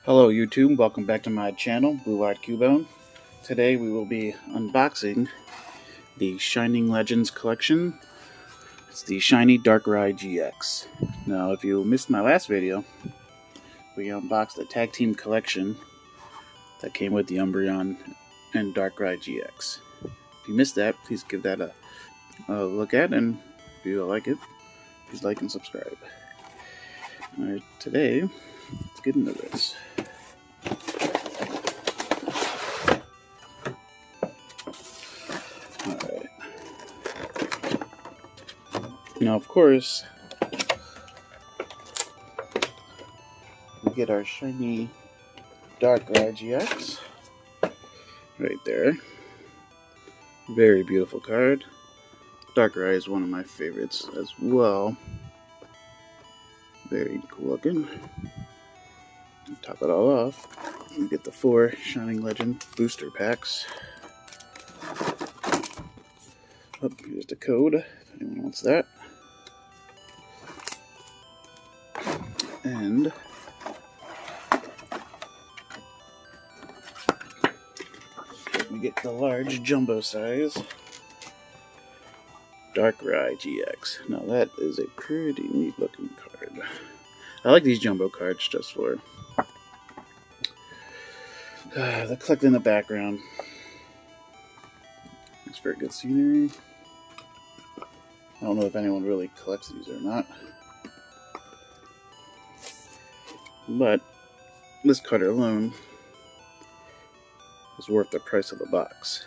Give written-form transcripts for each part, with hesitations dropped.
Hello YouTube, welcome back to my channel, Blue Eyed Cubone. Today we will be unboxing the Shining Legends collection. It's the Shiny DARKRAI GX. Now if you missed my last video, we unboxed the Tag Team collection that came with the Umbreon and DARKRAI GX. If you missed that, please give that a look at, and if you like it, please like and subscribe. Alright, today, let's get into this. Alright. Now, of course, we get our shiny DARKRAI GX right there. Very beautiful card. DARKRAI is one of my favorites as well. Very cool looking. Top it all off, we get the 4 Shining Legend booster packs. Oh, here's the code if anyone wants that. And we get the large jumbo size DARKRAI GX. Now that is a pretty neat looking card. I like these jumbo cards just for the collect in the background. It's very good scenery. I don't know if anyone really collects these or not, but this card alone is worth the price of the box.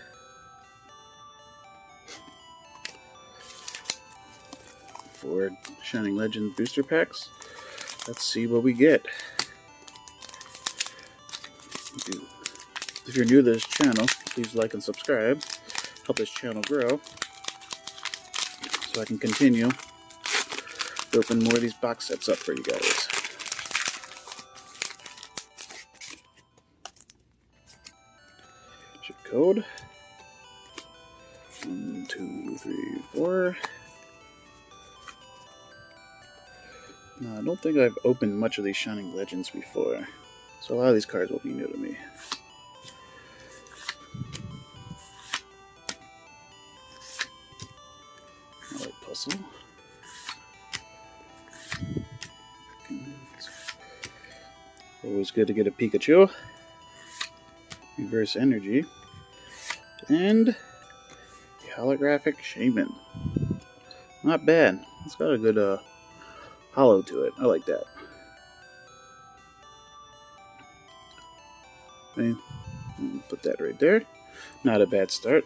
For Shining Legend booster packs, let's see what we get. If you're new to this channel, please like and subscribe. Help this channel grow so I can continue to open more of these box sets up for you guys. Here's your code. 1, 2, 3, 4. Now, I don't think I've opened much of these Shining Legends before, so a lot of these cards will be new to me. Alright, puzzle. Always good to get a Pikachu. Reverse Energy. And a holographic Shaman. Not bad. It's got a good hollow to it. I like that. Okay, put that right there. Not a bad start.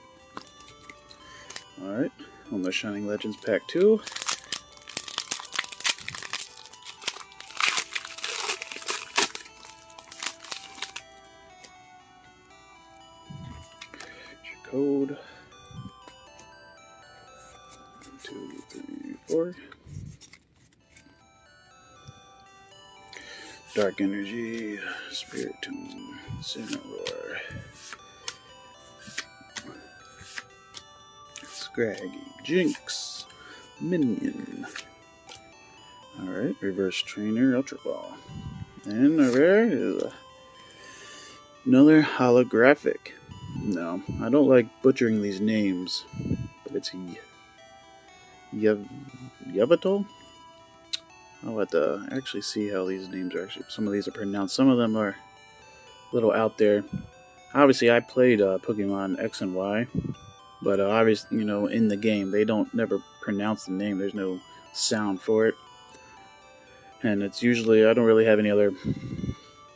Alright, on the Shining Legends Pack 2. Here's your code. 1, 2, 3, 4. Dark Energy, Spirit Tomb, Cineroar, Scraggy, Jinx, Minion. Alright, Reverse Trainer, Ultra Ball. And a rare is another holographic. No, I don't like butchering these names, but it's Yveltal? I'll have to actually see how these names are actually. Some of these are pronounced. Some of them are a little out there. Obviously, I played Pokemon X and Y, but obviously, you know, in the game, they don't never pronounce the name. There's no sound for it, and it's usually I don't really have any other.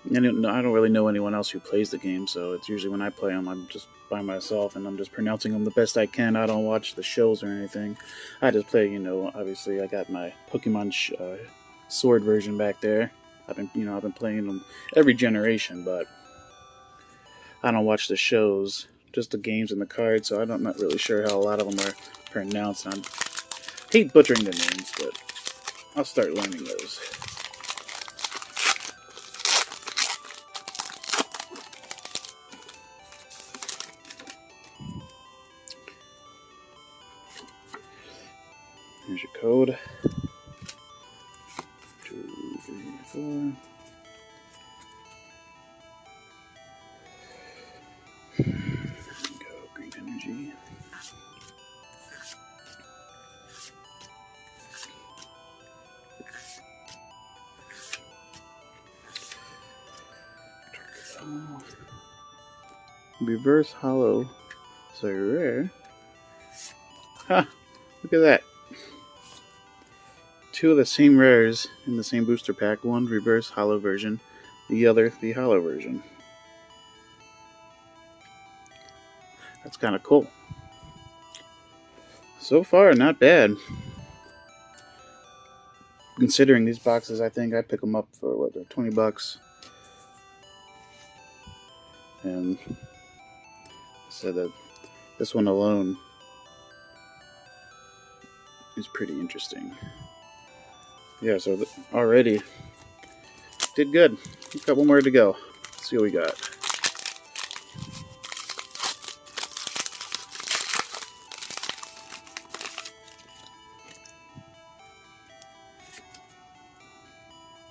I don't really know anyone else who plays the game, so it's usually when I play them, I'm just by myself and I'm just pronouncing them the best I can. I don't watch the shows or anything. I just play, you know. Obviously, I got my Pokemon Sword version back there. I've been playing them every generation, but I don't watch the shows, just the games and the cards. So I'm not really sure how a lot of them are pronounced. I hate butchering the names, but I'll start learning those. Here's your code. 2, 3, 4. Reverse hollow. So rare. Huh. Look at that. Two of the same rares in the same booster pack. One reverse hollow version, the other the hollow version. That's kind of cool. So far, not bad. Considering these boxes, I think I'd pick them up for what, they're 20 bucks. And I said that this one alone is pretty interesting. Yeah, so already did good. A couple more to go. Let's see what we got.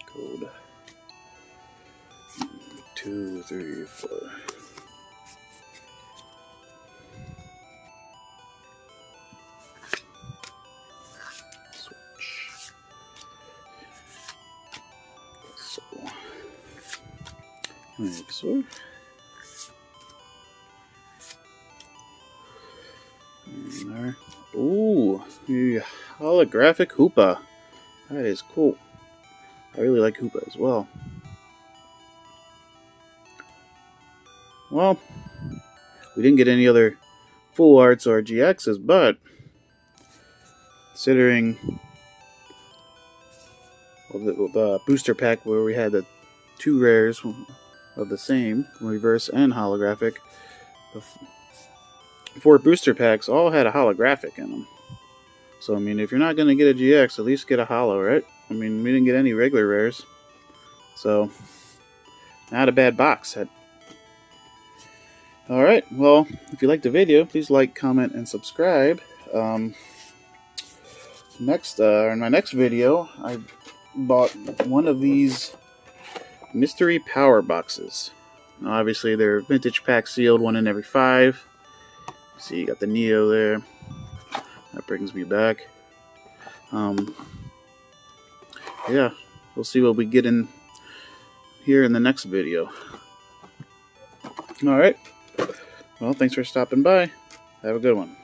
Code 2, 3, 4. Switch. Ooh, the holographic Hoopa. That is cool. I really like Hoopa as well. Well, we didn't get any other full arts or GXs, but considering the booster pack where we had the two rares of the same, reverse and holographic, the 4 booster packs all had a holographic in them. So, I mean, if you're not going to get a GX, at least get a holo, right? I mean, we didn't get any regular rares. So, not a bad box set. Alright, well, if you liked the video, please like, comment, and subscribe. In my next video, I bought one of these mystery power boxes. Now, obviously, they're vintage pack sealed, 1 in every 5. See, you got the Neo there. That brings me back. Yeah, we'll see what we get in here in the next video. Alright. Well, thanks for stopping by. Have a good one.